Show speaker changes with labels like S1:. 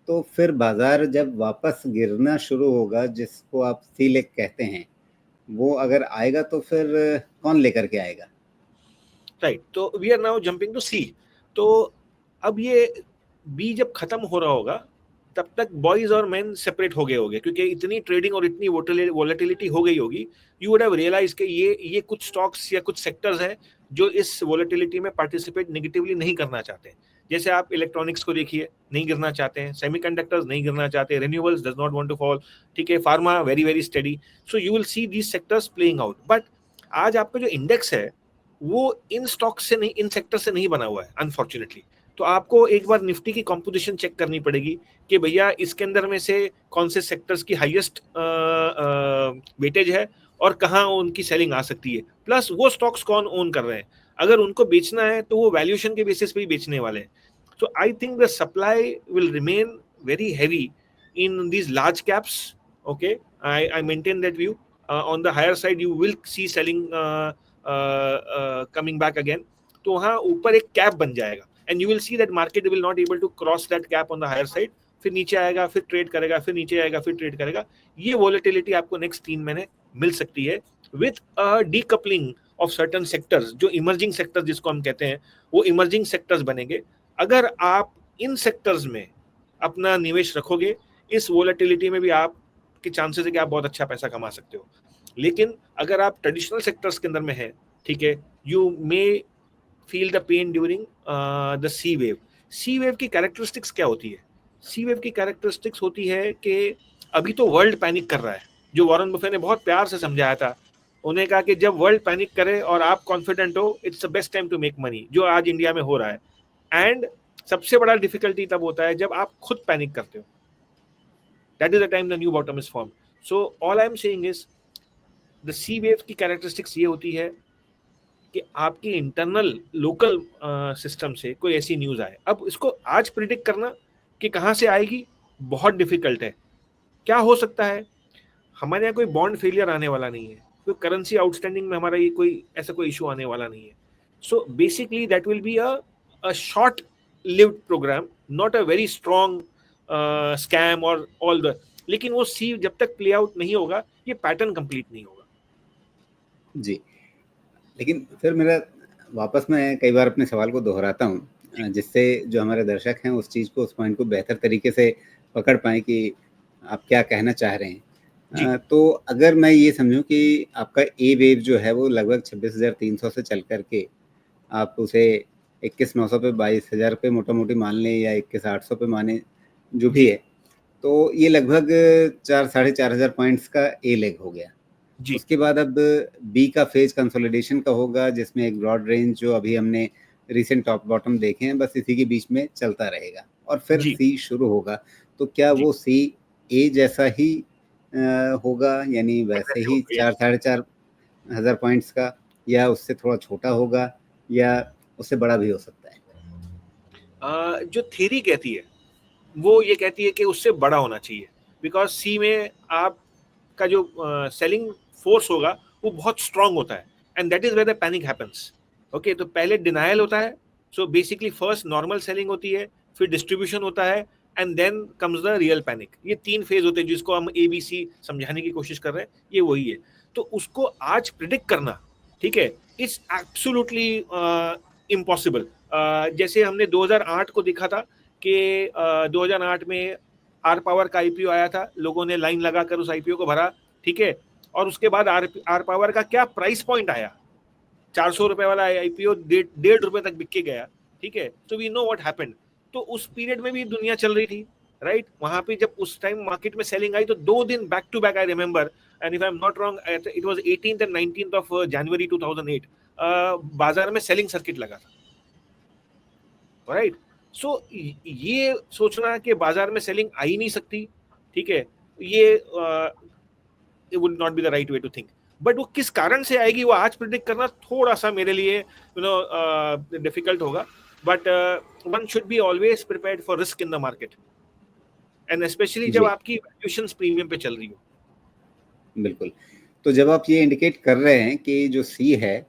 S1: तो फिर बाजार जब वापस गिरना शुरू होगा, जिसको आप सी लेग कहते हैं, वो अगर आएगा तो फिर कौन लेकर के आएगा?
S2: राइट, तो we are now jumping to C. तो अब ये बी जब खत्म हो रहा होगा तब तक बॉयज और मेन सेपरेट हो गए होंगे, क्योंकि इतनी ट्रेडिंग और इतनी वोलेटिलिटी हो गई होगी। यू वुड हैव रियलाइज कि ये कुछ स्टॉक्स या कुछ सेक्टर्स हैं जो इस वोलेटिलिटी में पार्टिसिपेट नेगेटिवली नहीं करना चाहते। जैसे आप इलेक्ट्रॉनिक्स को देखिए, नहीं गिरना चाहते हैं, सेमीकंडक्टर्स नहीं गिरना चाहते, renewables does not want to fall, ठीक है, pharma very very steady. So you will see these sectors playing out. But आज आपका जो इंडेक्स है वो इन स्टॉक से नहीं, इन सेक्टर से नहीं बना हुआ है अनफॉर्चुनेटली। तो आपको एक बार निफ्टी की कंपोजिशन चेक करनी पड़ेगी कि भैया इसके अंदर में से कौन से सेक्टर्स की हाईएस्ट वेटेज है और कहाँ उनकी सेलिंग आ सकती है, प्लस वो स्टॉक्स कौन ओन कर रहे हैं। अगर उनको बेचना है तो वो वैल्यूएशन के बेसिस पे ही बेचने वाले हैं। So I think the supply will remain very heavy in these large caps. Okay, I maintain that view. On the higher side, you will see selling coming back again. तो वहाँ ऊपर एक cap बन जाएगा and you will see that market will not able to cross that cap on the higher side. फिर नीचे आएगा, फिर ट्रेड करेगा, फिर नीचे आएगा, फिर ट्रेड करेगा। ये वोलेटिलिटी आपको नेक्स्ट 3 महीने मिल सकती है with decoupling of certain sectors. जो इमर्जिंग सेक्टर्स जिसको हम कहते हैं, वो इमर्जिंग सेक्टर्स बनेंगे। अगर आप इन सेक्टर्स में अपना निवेश रखोगे, इस वोलेटिलिटी में भी आपके चांसेस है कि आप बहुत अच्छा पैसा कमा सकते हो। लेकिन अगर आप ट्रेडिशनल सेक्टर्स के अंदर में हैं, ठीक है, you may feel the pain during the C wave. Sea wave की कैरेक्टरिस्टिक्स क्या होती है? सी वेव की कैरेक्टरिस्टिक्स होती है कि अभी तो वर्ल्ड पैनिक कर रहा है, जो वॉरेन बफे ने बहुत प्यार से समझाया था। उन्हें कहा कि जब वर्ल्ड पैनिक करे और आप कॉन्फिडेंट हो, it's the best time to make money, जो आज इंडिया में हो रहा है। एंड सबसे बड़ा डिफिकल्टी तब होता है जब आप खुद पैनिक करते हो। That is the time the new bottom is form. So all I am saying is the C wave की कैरेक्टरिस्टिक्स ये होती है कि आपकी इंटरनल लोकल सिस्टम से कोई ऐसी न्यूज आए। अब इसको आज प्रिडिक्ट करना कि कहाँ से आएगी बहुत डिफिकल्ट है। क्या हो सकता है? हमारे यहाँ कोई बॉन्ड फेलियर आने वाला नहीं है, कोई करेंसी आउटस्टैंडिंग में हमारा ये कोई ऐसा कोई इशू आने वाला नहीं है। So basically that will be a short lived programme, not a very strong scam और ऑल द। लेकिन वो सी जब तक प्ले आउट नहीं होगा, ये पैटर्न कंप्लीट नहीं होगा।
S1: जी, लेकिन फिर मेरा वापस मैं कई बार अपने सवाल को दोहराता हूँ, जिससे जो हमारे दर्शक हैं उस चीज़ को, उस पॉइंट को बेहतर तरीके से पकड़ पाएँ कि आप क्या कहना चाह रहे हैं। तो अगर मैं ये समझूं कि आपका ए वेव जो है वो लगभग 26,300 से चल करके आप उसे 21,900 पे, 22,000 पे मोटा मोटी मान लें, या 21,800 पे माने, जो भी है, तो ये लगभग 4-4,500 पॉइंट्स का ए लेग हो गया। उसके बाद अब बी का फेज कंसोलिडेशन का होगा, जिसमें एक ब्रॉड रेंज जो अभी हमने रिसेंट टॉप बॉटम देखे हैं, बस इसी के बीच में चलता रहेगा, और फिर सी शुरू होगा। तो क्या वो सी ए जैसा ही होगा, यानी वैसे ही 4-4,500 पॉइंट्स का, या उससे थोड़ा छोटा होगा, या उससे बड़ा भी हो सकता है?
S2: जो थ्योरी कहती है वो ये कहती है कि उससे बड़ा होना चाहिए, बिकॉज सी में आपका जो सेलिंग फोर्स होगा वो बहुत स्ट्रांग होता है, and that is where the panic happens. Okay, तो पहले डिनायल होता है। So basically first normal selling होती है, फिर डिस्ट्रीब्यूशन होता है, and then comes the real panic. ये 3 फेज होते हैं जिसको हम ABC समझाने की कोशिश कर रहे हैं, ये वही है। तो उसको आज प्रिडिक्ट करना, ठीक है, इट्स एब्सोल्युटली इम्पॉसिबल। जैसे हमने 2008 को देखा था कि 2008 में आर पावर का IPO आया था, लोगों ने लाइन लगाकर उस IPO को भरा, ठीक है, और उसके बाद आर पावर का क्या प्राइस पॉइंट आया, 400 रुपए वाला IPO 1.5 रुपए तक बिक के गया, ठीक है। तो वी नो व्हाट हैपेंड। तो उस पीरियड में भी दुनिया चल रही थी, राइट। वहां पे जब उस टाइम मार्केट में सेलिंग आई तो 2 दिन back to back, I remember, and if I am not wrong, it was 18th and 19th of January 2008, बाजार में सेलिंग सर्किट लगा था, राइट। सो ये सोचना कि बाजार में सेलिंग आ ही नहीं सकती, ठीक है, ये it would not be the right way to think. But वो किस कारण से आएगी वो आज प्रिडिक्ट करना थोड़ा सा मेरे लिए डिफिकल्ट होगा। But one should be always prepared for risk in the market, and specially जब आपकी वैल्यूएशंस प्रीमियम पे चल रही हो।
S1: बिल्कुल। तो जब आप ये इंडिकेट कर रहे हैं कि जो सी है